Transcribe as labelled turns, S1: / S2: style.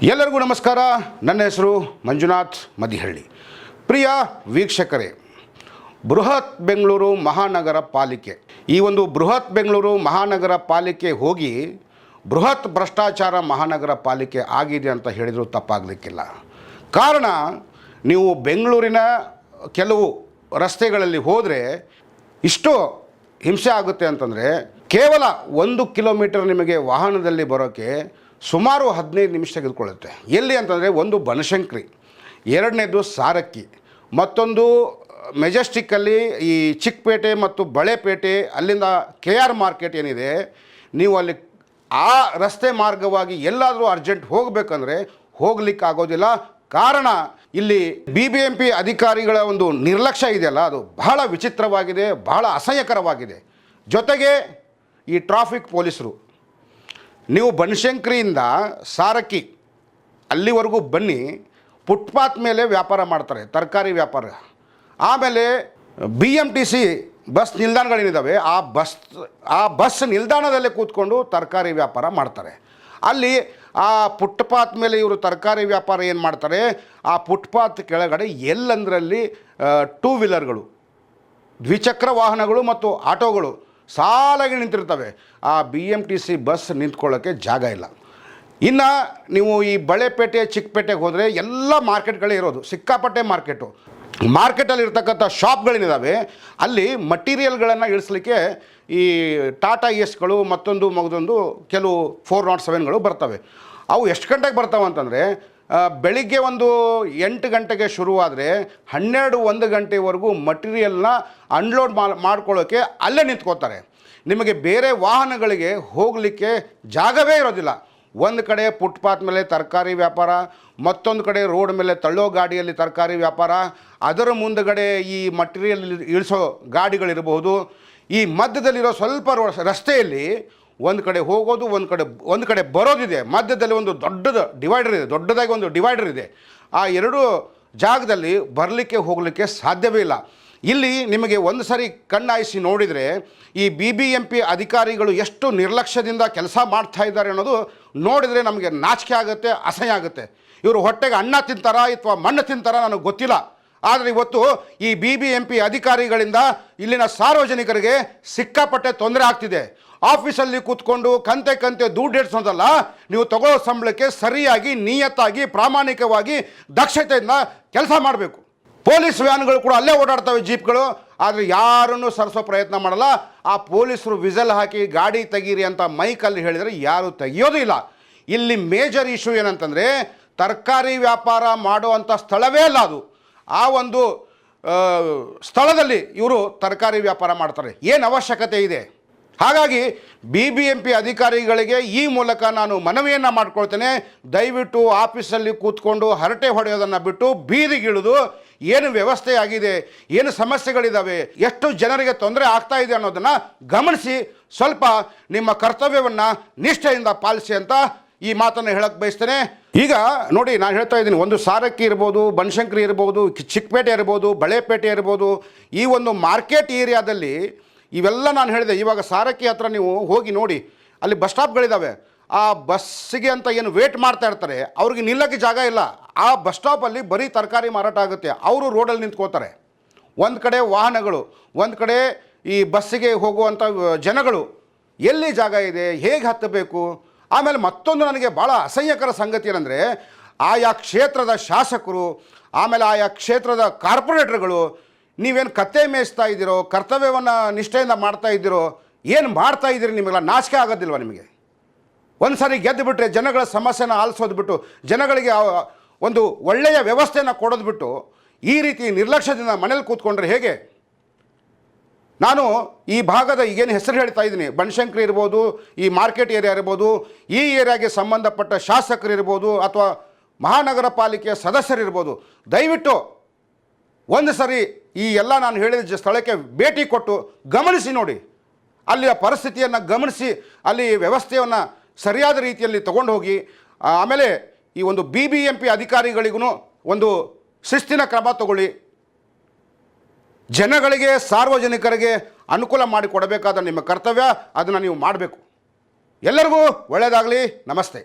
S1: ಎಲ್ಲರಿಗೂ ನಮಸ್ಕಾರ. ನನ್ನ ಹೆಸರು ಮಂಜುನಾಥ್ ಮದಿಹಳ್ಳಿ. ಪ್ರಿಯ ವೀಕ್ಷಕರೇ, ಬೃಹತ್ ಬೆಂಗಳೂರು ಮಹಾನಗರ ಪಾಲಿಕೆ, ಈ ಒಂದು ಬೃಹತ್ ಬೆಂಗಳೂರು ಮಹಾನಗರ ಪಾಲಿಕೆ ಹೋಗಿ ಬೃಹತ್ ಭ್ರಷ್ಟಾಚಾರ ಮಹಾನಗರ ಪಾಲಿಕೆ ಆಗಿದೆ ಅಂತ ಹೇಳಿದರೂ ತಪ್ಪಾಗಲಿಕ್ಕಿಲ್ಲ. ಕಾರಣ, ನೀವು ಬೆಂಗಳೂರಿನ ಕೆಲವು ರಸ್ತೆಗಳಲ್ಲಿ ಹೋದರೆ ಇಷ್ಟು ಹಿಂಸೆ ಆಗುತ್ತೆ ಅಂತಂದರೆ, ಕೇವಲ 1 ಕಿಲೋಮೀಟರ್ ನಿಮಗೆ ವಾಹನದಲ್ಲಿ ಬರೋಕ್ಕೆ ಸುಮಾರು 15 ನಿಮಿಷ ತೆಗೆದುಕೊಳ್ಳುತ್ತೆ. ಎಲ್ಲಿ ಅಂತಂದರೆ, ಒಂದು ಬನಶಂಕರಿ, ಎರಡನೇದು ಸಾರಕ್ಕಿ, ಮತ್ತೊಂದು ಮೆಜೆಸ್ಟಿಕ್ಕಲ್ಲಿ ಈ ಚಿಕ್ಕಪೇಟೆ ಮತ್ತು ಬಳೆಪೇಟೆ, ಅಲ್ಲಿಂದ KR ಮಾರ್ಕೆಟ್ ಏನಿದೆ, ನೀವು ಅಲ್ಲಿ ಆ ರಸ್ತೆ ಮಾರ್ಗವಾಗಿ ಎಲ್ಲಾದರೂ ಅರ್ಜೆಂಟ್ ಹೋಗಬೇಕಂದ್ರೆ ಹೋಗ್ಲಿಕ್ಕೆ ಆಗೋದಿಲ್ಲ. ಕಾರಣ, ಇಲ್ಲಿ BBMP ಅಧಿಕಾರಿಗಳ ಒಂದು ನಿರ್ಲಕ್ಷ್ಯ ಇದೆಯಲ್ಲ, ಅದು ಬಹಳ ವಿಚಿತ್ರವಾಗಿದೆ, ಬಹಳ ಅಸಹ್ಯಕರವಾಗಿದೆ. ಜೊತೆಗೆ ಈ ಟ್ರಾಫಿಕ್ ಪೊಲೀಸರು, ನೀವು ಬನಶಂಕರಿಯಿಂದ ಸಾರಕ್ಕಿ ಅಲ್ಲಿವರೆಗೂ ಬನ್ನಿ, ಫುಟ್ಪಾತ್ ಮೇಲೆ ವ್ಯಾಪಾರ ಮಾಡ್ತಾರೆ, ತರಕಾರಿ ವ್ಯಾಪಾರ. ಆಮೇಲೆ BMTC ಬಸ್ ನಿಲ್ದಾಣಗಳೇನಿದ್ದಾವೆ, ಆ ಬಸ್ ನಿಲ್ದಾಣದಲ್ಲೇ ಕೂತ್ಕೊಂಡು ತರಕಾರಿ ವ್ಯಾಪಾರ ಮಾಡ್ತಾರೆ. ಅಲ್ಲಿ ಆ ಫುಟ್ಪಾತ್ ಮೇಲೆ ಇವರು ತರಕಾರಿ ವ್ಯಾಪಾರ ಏನು ಮಾಡ್ತಾರೆ, ಆ ಫುಟ್ಪಾತ್ ಕೆಳಗಡೆ ಎಲ್ಲಂದರಲ್ಲಿ 2 ವೀಲರ್ಗಳು, ದ್ವಿಚಕ್ರ ವಾಹನಗಳು ಮತ್ತು ಆಟೋಗಳು ಸಾಲಾಗಿ ನಿಂತಿರ್ತವೆ. ಆ BMTC ಬಸ್ ನಿಂತ್ಕೊಳ್ಳೋಕ್ಕೆ ಜಾಗ ಇಲ್ಲ. ಇನ್ನು ನೀವು ಈ ಬಳೆಪೇಟೆ ಚಿಕ್ಕಪೇಟೆಗೆ ಹೋದರೆ ಎಲ್ಲ ಮಾರ್ಕೆಟ್ಗಳೇ ಇರೋದು, ಸಿಕ್ಕಾಪಟ್ಟೆ ಮಾರ್ಕೆಟಲ್ಲಿ ಇರ್ತಕ್ಕಂಥ ಶಾಪ್ಗಳೇನಿದ್ದಾವೆ, ಅಲ್ಲಿ ಮಟೀರಿಯಲ್ಗಳನ್ನು ಇಳಿಸ್ಲಿಕ್ಕೆ ಈ ಟಾಟಾ ಎಸ್ಗಳು ಮತ್ತೊಂದು ಕೆಲವು 407ಗಳು ಬರ್ತವೆ. ಅವು ಎಷ್ಟು ಗಂಟೆಗೆ ಬರ್ತಾವೆ ಅಂತಂದರೆ, ಬೆಳಿಗ್ಗೆ ಒಂದು 8 ಗಂಟೆಗೆ ಶುರುವಾದರೆ 12-1 ಗಂಟೆವರೆಗೂ ಮಟೀರಿಯಲ್ನ ಅನ್ಲೋಡ್ ಮಾಡ್ಕೊಳ್ಳೋಕ್ಕೆ ಅಲ್ಲೇ ನಿಂತ್ಕೋತಾರೆ. ನಿಮಗೆ ಬೇರೆ ವಾಹನಗಳಿಗೆ ಹೋಗಲಿಕ್ಕೆ ಜಾಗವೇ ಇರೋದಿಲ್ಲ. ಒಂದು ಕಡೆ ಫುಟ್ಪಾತ್ ಮೇಲೆ ತರಕಾರಿ ವ್ಯಾಪಾರ, ಮತ್ತೊಂದು ಕಡೆ ರೋಡ್ ಮೇಲೆ ತಳ್ಳೋ ಗಾಡಿಯಲ್ಲಿ ತರಕಾರಿ ವ್ಯಾಪಾರ, ಅದರ ಮುಂದುಗಡೆ ಈ ಮಟೀರಿಯಲ್ ಇಳಿಸೋ ಗಾಡಿಗಳಿರಬಹುದು. ಈ ಮಧ್ಯದಲ್ಲಿರೋ ಸ್ವಲ್ಪ ರಸ್ತೆಯಲ್ಲಿ ಒಂದು ಕಡೆ ಹೋಗೋದು, ಒಂದು ಕಡೆ ಬರೋದಿದೆ. ಮಧ್ಯದಲ್ಲಿ ಒಂದು ದೊಡ್ಡದಾಗಿ ಒಂದು ಡಿವೈಡರ್ ಇದೆ. ಆ ಎರಡು ಜಾಗದಲ್ಲಿ ಬರಲಿಕ್ಕೆ ಹೋಗಲಿಕ್ಕೆ ಸಾಧ್ಯವೇ ಇಲ್ಲ. ಇಲ್ಲಿ ನಿಮಗೆ ಒಂದು ಸರಿ ಕಣ್ಣಾಯಿಸಿ ನೋಡಿದರೆ ಈ BBMP ಅಧಿಕಾರಿಗಳು ಎಷ್ಟು ನಿರ್ಲಕ್ಷ್ಯದಿಂದ ಕೆಲಸ ಮಾಡ್ತಾ ಇದ್ದಾರೆ ಅನ್ನೋದು ನೋಡಿದರೆ ನಮಗೆ ನಾಚಿಕೆ ಆಗುತ್ತೆ, ಅಸಹ್ಯ ಆಗುತ್ತೆ. ಇವರು ಹೊಟ್ಟೆಗೆ ಅನ್ನ ತಿಂತಾರಾ ಅಥವಾ ಮಣ್ಣು ತಿಂತಾರಾ ನನಗೆ ಗೊತ್ತಿಲ್ಲ. ಆದರೆ ಇವತ್ತು ಈ BBMP ಅಧಿಕಾರಿಗಳಿಂದ ಇಲ್ಲಿನ ಸಾರ್ವಜನಿಕರಿಗೆ ಸಿಕ್ಕಾಪಟ್ಟೆ ತೊಂದರೆ ಆಗ್ತಿದೆ. ಆಫೀಸಲ್ಲಿ ಕೂತ್ಕೊಂಡು ಕಂತೆ ದುಡ್ಡು ಇಡ್ಸೋದಲ್ಲ, ನೀವು ತಗೊಳ್ಳೋ ಸಂಬಳಕ್ಕೆ ಸರಿಯಾಗಿ, ನಿಯತ್ತಾಗಿ, ಪ್ರಾಮಾಣಿಕವಾಗಿ, ದಕ್ಷತೆಯಿಂದ ಕೆಲಸ ಮಾಡಬೇಕು. ಪೊಲೀಸ್ ವ್ಯಾನ್ಗಳು ಕೂಡ ಅಲ್ಲೇ ಓಡಾಡ್ತವೆ, ಜೀಪ್ಗಳು. ಆದರೆ ಯಾರನ್ನು ಸರಿಸೋ ಪ್ರಯತ್ನ ಮಾಡಲ್ಲ. ಆ ಪೊಲೀಸರು ವಿಸಲ್ ಹಾಕಿ ಗಾಡಿ ತೆಗೀರಿ ಅಂತ ಮೈಕಲ್ಲಿ ಹೇಳಿದರೆ ಯಾರೂ ತೆಗಿಯೋದು ಇಲ್ಲ. ಇಲ್ಲಿ ಮೇಜರ್ ಇಶ್ಯೂ ಏನಂತಂದರೆ, ತರಕಾರಿ ವ್ಯಾಪಾರ ಮಾಡುವಂಥ ಸ್ಥಳವೇ ಅಲ್ಲ ಅದು. ಆ ಒಂದು ಸ್ಥಳದಲ್ಲಿ ಇವರು ತರಕಾರಿ ವ್ಯಾಪಾರ ಮಾಡ್ತಾರೆ. ಏನು ಅವಶ್ಯಕತೆ ಇದೆ? ಹಾಗಾಗಿ BBMP ಅಧಿಕಾರಿಗಳಿಗೆ ಈ ಮೂಲಕ ನಾನು ಮನವಿಯನ್ನು ಮಾಡ್ಕೊಳ್ತೇನೆ, ದಯವಿಟ್ಟು ಆಫೀಸಲ್ಲಿ ಕೂತ್ಕೊಂಡು ಹರಟೆ ಹೊಡೆಯೋದನ್ನು ಬಿಟ್ಟು ಬೀದಿಗಿಳಿದು ಏನು ವ್ಯವಸ್ಥೆ ಆಗಿದೆ, ಏನು ಸಮಸ್ಯೆಗಳಿದ್ದಾವೆ, ಎಷ್ಟು ಜನರಿಗೆ ತೊಂದರೆ ಆಗ್ತಾ ಇದೆ ಅನ್ನೋದನ್ನು ಗಮನಿಸಿ ಸ್ವಲ್ಪ ನಿಮ್ಮ ಕರ್ತವ್ಯವನ್ನು ನಿಷ್ಠೆಯಿಂದ ಪಾಲಿಸಿ ಅಂತ ಈ ಮಾತನ್ನು ಹೇಳಕ್ಕೆ ಬಯಸ್ತೇನೆ. ಈಗ ನೋಡಿ, ನಾನು ಹೇಳ್ತಾ ಇದ್ದೀನಿ, ಒಂದು ಸಾರಕ್ಕಿ ಇರ್ಬೋದು, ಬನಶಂಕರಿ ಇರ್ಬೋದು, ಚಿಕ್ಕಪೇಟೆ ಇರ್ಬೋದು, ಬಳೆಪೇಟೆ ಇರ್ಬೋದು, ಈ ಒಂದು ಮಾರ್ಕೆಟ್ ಏರಿಯಾದಲ್ಲಿ ಇವೆಲ್ಲ ನಾನು ಹೇಳಿದೆ. ಇವಾಗ ಸಾರಕ್ಕಿ ಹತ್ರ ನೀವು ಹೋಗಿ ನೋಡಿ, ಅಲ್ಲಿ ಬಸ್ ಸ್ಟಾಪ್ಗಳಿದ್ದಾವೆ. ಆ ಬಸ್ಸಿಗೆ ಅಂತ ಏನು ವೇಟ್ ಮಾಡ್ತಾ ಇರ್ತಾರೆ, ಅವ್ರಿಗೆ ನಿಲ್ಲಕ್ಕೆ ಜಾಗ ಇಲ್ಲ. ಆ ಬಸ್ ಸ್ಟಾಪಲ್ಲಿ ಬರೀ ತರಕಾರಿ ಮಾರಾಟ ಆಗುತ್ತೆ. ಅವರು ರೋಡಲ್ಲಿ ನಿಂತ್ಕೋತಾರೆ. ಒಂದು ಕಡೆ ವಾಹನಗಳು, ಒಂದು ಕಡೆ ಈ ಬಸ್ಸಿಗೆ ಹೋಗುವಂಥ ಜನಗಳು. ಎಲ್ಲಿ ಜಾಗ ಇದೆ? ಹೇಗೆ ಹತ್ತಬೇಕು? ಆಮೇಲೆ ಮತ್ತೊಂದು ನನಗೆ ಭಾಳ ಅಸಹ್ಯಕರ ಸಂಗತಿ ಏನಂದರೆ, ಆಯಾ ಕ್ಷೇತ್ರದ ಶಾಸಕರು, ಆಮೇಲೆ ಆಯಾ ಕ್ಷೇತ್ರದ ಕಾರ್ಪೊರೇಟರ್ಗಳು, ನೀವೇನು ಕತ್ತೆ ಮೇಯಿಸ್ತಾ ಇದ್ದೀರೋ, ಕರ್ತವ್ಯವನ್ನು ನಿಷ್ಠೆಯಿಂದ ಮಾಡ್ತಾ ಇದ್ದೀರೋ, ಏನು ಮಾಡ್ತಾ ಇದ್ದೀರಿ? ನಿಮಗೆಲ್ಲ ನಾಚಿಕೆ ಆಗೋದಿಲ್ವ? ನಿಮಗೆ ಒಂದು ಸಾರಿ ಗೆದ್ದು ಬಿಟ್ಟರೆ ಜನಗಳ ಸಮಸ್ಯೆನ ಆಲಿಸೋದು ಬಿಟ್ಟು, ಜನಗಳಿಗೆ ಒಂದು ಒಳ್ಳೆಯ ವ್ಯವಸ್ಥೆಯನ್ನು ಕೊಡೋದು ಬಿಟ್ಟು ಈ ರೀತಿ ನಿರ್ಲಕ್ಷ್ಯದಿಂದ ಮನೇಲಿ ಕೂತ್ಕೊಂಡ್ರೆ ಹೇಗೆ? ನಾನು ಈ ಭಾಗದ ಈಗೇನು ಹೆಸರು ಹೇಳ್ತಾ ಇದ್ದೀನಿ, ಬನಶಂಕರಿ ಇರ್ಬೋದು, ಈ ಮಾರ್ಕೆಟ್ ಏರಿಯಾ ಇರ್ಬೋದು, ಈ ಏರಿಯಾಗೆ ಸಂಬಂಧಪಟ್ಟ ಶಾಸಕರಿರ್ಬೋದು ಅಥವಾ ಮಹಾನಗರ ಪಾಲಿಕೆಯ ಸದಸ್ಯರಿರ್ಬೋದು, ದಯವಿಟ್ಟು ಒಂದು ಸರಿ ಈ ಎಲ್ಲ ನಾನು ಹೇಳಿದ ಸ್ಥಳಕ್ಕೆ ಭೇಟಿ ಕೊಟ್ಟು ಗಮನಿಸಿ ನೋಡಿ. ಅಲ್ಲಿಯ ಪರಿಸ್ಥಿತಿಯನ್ನು ಗಮನಿಸಿ ಅಲ್ಲಿ ವ್ಯವಸ್ಥೆಯನ್ನು ಸರಿಯಾದ ರೀತಿಯಲ್ಲಿ ತಗೊಂಡು ಹೋಗಿ. ಆಮೇಲೆ ಈ ಒಂದು BBMP ಅಧಿಕಾರಿಗಳಿಗೂ ಒಂದು ಶಿಸ್ತಿನ ಕ್ರಮ ತಗೊಳ್ಳಿ. ಜನಗಳಿಗೆ, ಸಾರ್ವಜನಿಕರಿಗೆ ಅನುಕೂಲ ಮಾಡಿಕೊಡಬೇಕಾದ ನಿಮ್ಮ ಕರ್ತವ್ಯ, ಅದನ್ನು ನೀವು ಮಾಡಬೇಕು. ಎಲ್ಲರಿಗೂ ಒಳ್ಳೆಯದಾಗಲಿ. ನಮಸ್ತೆ.